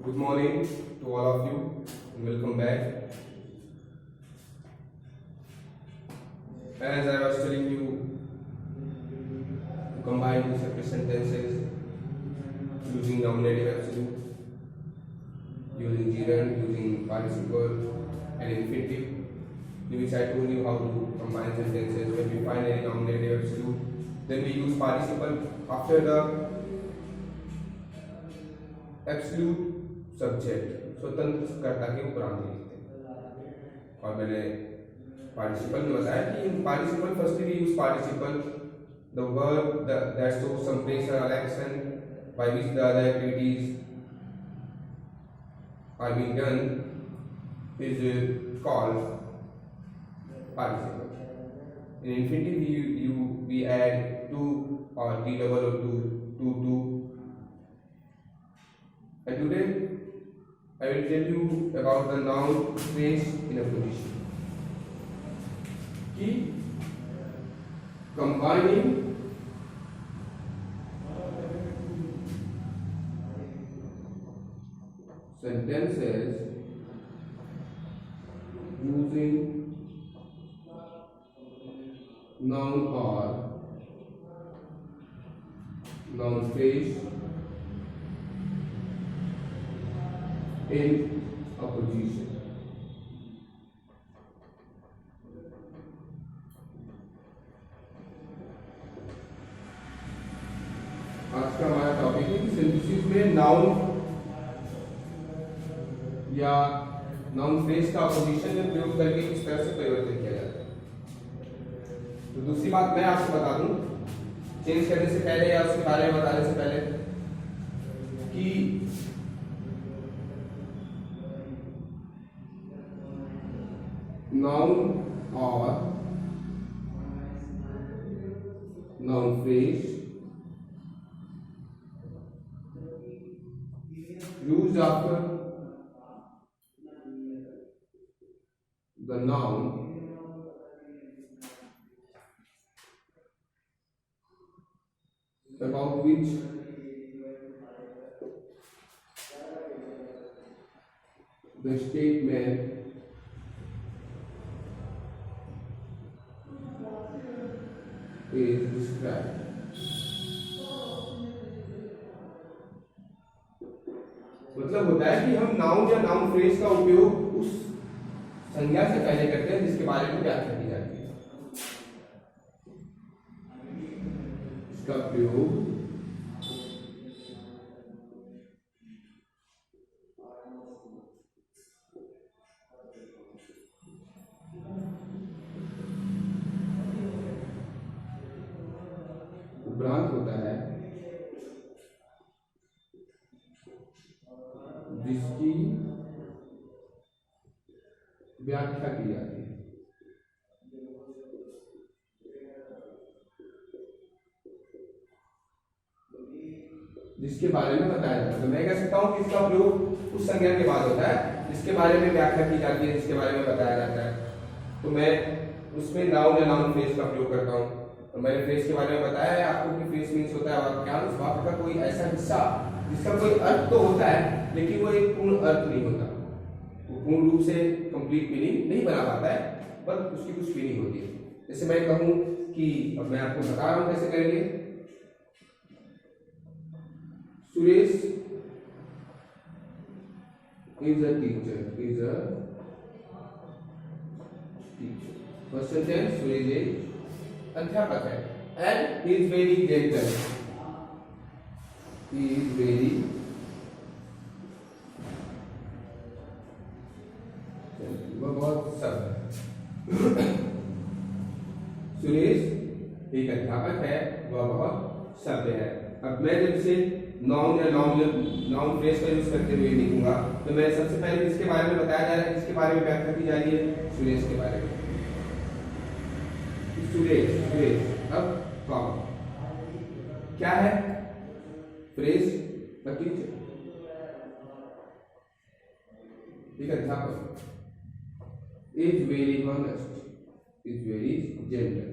Good morning to all of you and welcome back. As I was telling you to combine the separate sentences using nominative absolute, using gerund, using participle and infinitive, in which I told you how to combine sentences. When we find any nominative absolute, then we use participle after the absolute subject स्वतंत्र कर्ता के उपरांत लिखते हैं। और मैंने participle में बताया कि in participle firstly we use participle the verb that shows some place और action by which the other activities are being done is called participle. In infinitive we add to और टी डबल और to and today I will tell you about the noun phrase in a position. Key combining sentences using noun or noun phrase in a position. आज का हमारा topic है कि synthesis में noun या noun phrase का opposition में प्रयोग करके किस तरह से परिवर्तन किया जाता है। तो दूसरी बात मैं आपको बता दूं चेंज करने से पहले या उसके बारे में बताने से पहले कि noun or noun phrase used after the noun about which the statement is described. मतलब होता है कि हम नाउन या नाउन फ्रेज का उपयोग उस संज्ञा से पहले करते हैं जिसके बारे में व्याख्या की जाती है। इसका प्रयोग उपरांत होता है जिसकी व्याख्या की जाती है। जिसके बारे में बताया जाता है। तो मैं कह सकता हूं कि इसका प्रयोग उस संज्ञा के बाद होता है जिसके बारे में व्याख्या की जाती है, जिसके बारे में बताया जाता है। तो मैं उसमें नाउन या नाउन फ्रेज का प्रयोग करता हूं। तो मैंने फ्रेज के बारे में बताया है आपको कि फ्रेज मीन्स होता है वाक्यांश, वाक्य का कोई ऐसा हिस्सा जिसका कोई अर्थ तो होता है लेकिन वो एक पूर्ण अर्थ नहीं होता, वो पूर्ण रूप से कंप्लीट मीनिंग नहीं बना पाता है, पर उसकी कुछ फीलिंग होती है। जैसे मैं कहूं कि अब मैं आपको बता रहा हूं कैसे करेंगे। Suresh is a teacher first sentence Suresh is अध्यापक है and he is very gentle, he is very वह बहुत सब सुरेश एक अध्यापक है, वह बहुत सभ्य है। अब मैं जब इसे नाउन या नाउन फ्रेज का यूज करते हुए लिखूंगा तो मैं सबसे पहले किसके बारे में बताया जा रहा है, किसके बारे में व्याख्या की जा रही है, सुरेश के बारे में। सुरेश अब क्या है फ्रेज, टीचर एक अध्यापक, is very honest, is very gentle,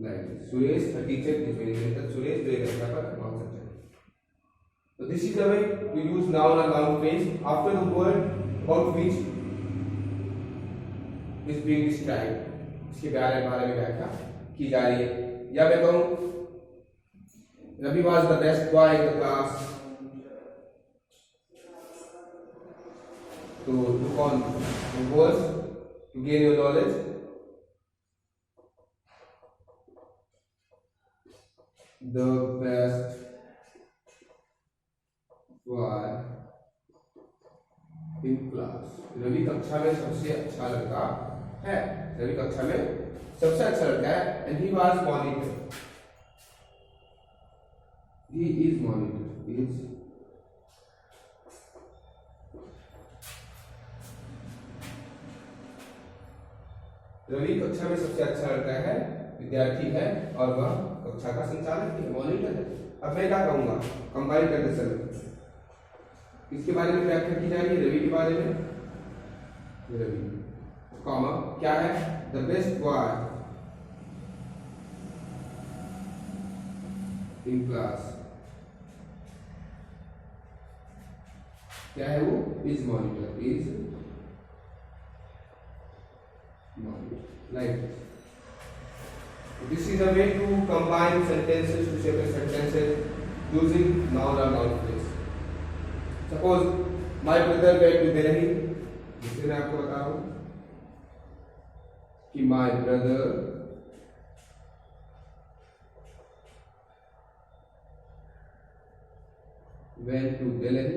Like Suresh, a teacher is very gentle. Suresh जो एक अध्यापक बहुत सच्चा है। तो this is the way to use noun or noun phrase after the word about which is being described. इसके बारे में व्याख्या की जा रही है। या मैं कहूँ Ravi was the best boy in the class. To look on the words to gain your knowledge. The best boy in class. Ravi कक्षा में सबसे अच्छा लड़का है। रवि कक्षा में सबसे अच्छा लड़का है। And he was monitored. He is monitored. Ravi कक्षा में सबसे अच्छा लड़का है, विद्यार्थी है और वह कक्षा का संचालक है, मॉनिटर है। अब मैं क्या कहूंगा कंबाइन करते समय किसके बारे में व्याख्या की जा रही है? रवि के बारे में। रवि कॉमा क्या है? The best boy in class. क्या है वो? Is monitor. Is monitor. Like this is a way to combine sentences to separate sentences using noun or noun phrase. Suppose my brother went to Delhi. जिससे मैं आपको बता रहा हूँ कि my brother went to Delhi.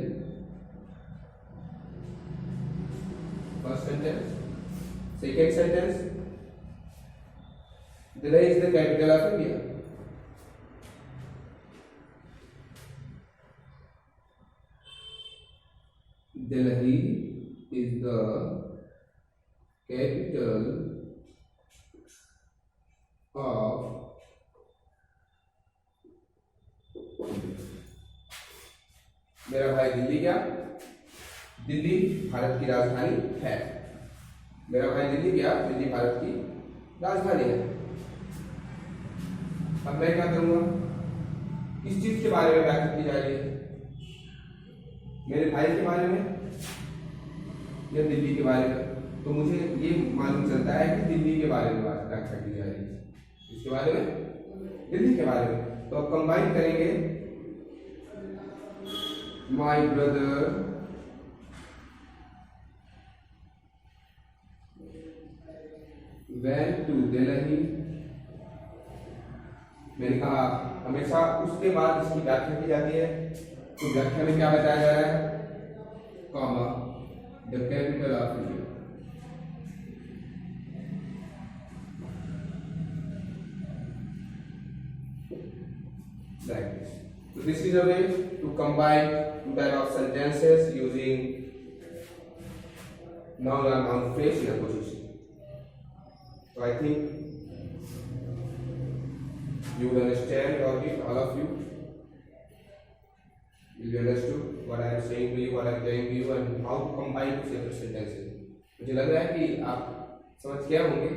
First sentence. Second sentence. Delhi is the capital of India. Delhi is the capital of मेरा भाई दिल्ली गया। दिल्ली भारत की राजधानी है। मेरा भाई दिल्ली गया। दिल्ली भारत की राजधानी है। अब मैं क्या करूंगा? किस चीज के बारे में व्याख्या की जा रही है? मेरे भाई के बारे में या दिल्ली के बारे में? तो मुझे ये मालूम चलता है कि दिल्ली के बारे में व्याख्या की जा रही है। इसके बारे में? दिल्ली के बारे में। तो अब कंबाइन करेंगे my brother went to Delhi. मैंने कहा हमेशा उसके बाद इसकी व्याख्या की जाती है। तो व्याख्या में क्या बताया जा रहा है? Comma the capital of India. Like this. So this is a way to combine two type of sentences using noun or noun phrase in a position. So I think you will understand all of you. You understood what I am saying to you, what I am telling to you, and how to combine two separate sentences. मुझे लग रहा है कि आप समझ गए होंगे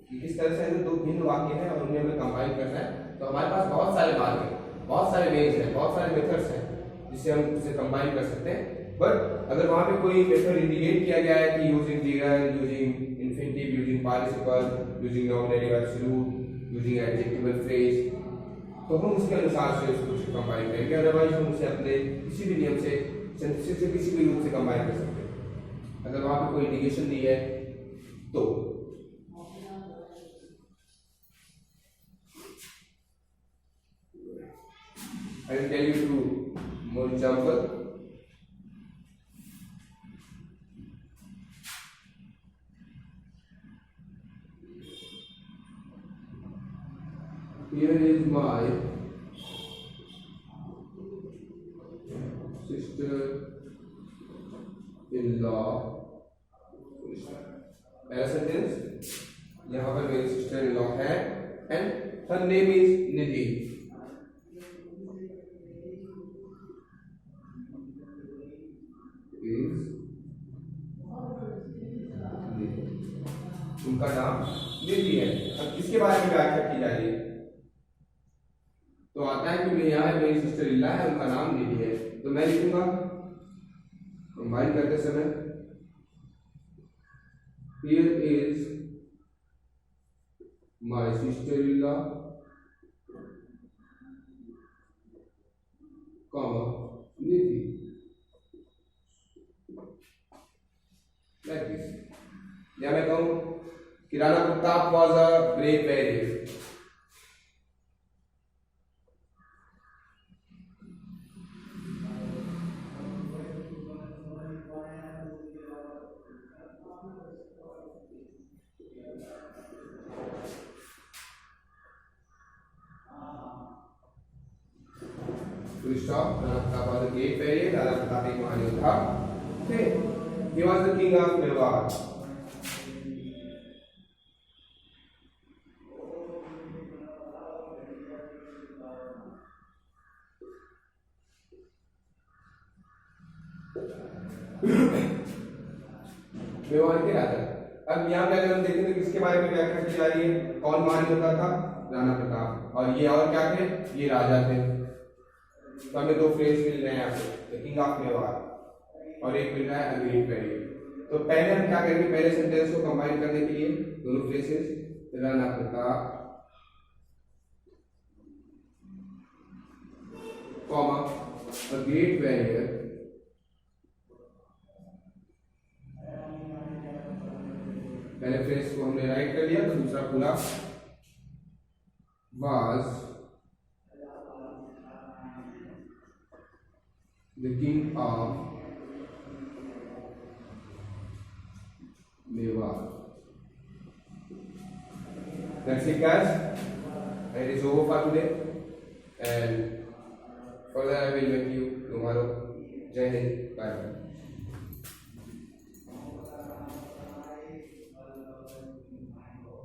कि किस तरह से दो भिन्न वाक्य हैं और उन्हें हमें कंबाइन करना है। तो हमारे पास बहुत सारे मार्ग हैं, बहुत सारे वेज हैं, बहुत सारे मेथड्स हैं जिससे हम उसे कंबाइन कर सकते हैं। बट अगर वहाँ पे कोई मेथड इंडिकेट किया गया है कि यूजिंग जीगर, using infinitive, using participle, using nominative absolute, using adjectival phrase, तो हम उसके अनुसार से उसको कंबाइन करेंगे। अदरवाइज हम उसे अपने किसी भी नियम से किसी भी रूप से कंबाइन कर सकते हैं। अगर वहाँ पे कोई इंडिकेशन दी है तो I will tell you two more example. Here is my sister-in-law. पहला सेंटेंस, यहाँ पर मेरी सिस्टर इन लॉ है and her name is निधि। उनका नाम निधि है। अब किसके बारे में व्याख्या की जा रही है? तो तो आता है कि यहाँ है मेरी सिस्टर इल्ला है, उनका नाम निधि है, तो मैं लिखूंगा कंबाइन करते समय here is my sister-in-law, comma Nidhi, like this. या मैं कहूँ कि Rana Pratap was a brave warrior. Stop. Rana Pratap was a great warrior. Rana Pratap एक महान योद्धा थे. He was the king of Mewar. Mewar के राजा. अब यहाँ पे अगर हम देखें तो किसके बारे में व्याख्या की जा रही है? कौन महान योद्धा था? राणा प्रताप. और ये और क्या थे? ये राजा थे. तो हमें दो फ्रेज मिल रहे हैं यहाँ पे, द किंग ऑफ मेवाड़ और एक मिल रहा है अ ग्रेट वैरियर. तो पहले हम क्या करेंगे? पहले सेंटेंस को कंबाइन करने के लिए दोनों phrases, Rana Pratap comma a great warrior पहले फ्रेज को हमने राइट कर लिया, तो दूसरा पूरा was the king of Mewar. That's it, guys. It is over for today, and further I will meet you tomorrow. Jai Hind. Bye.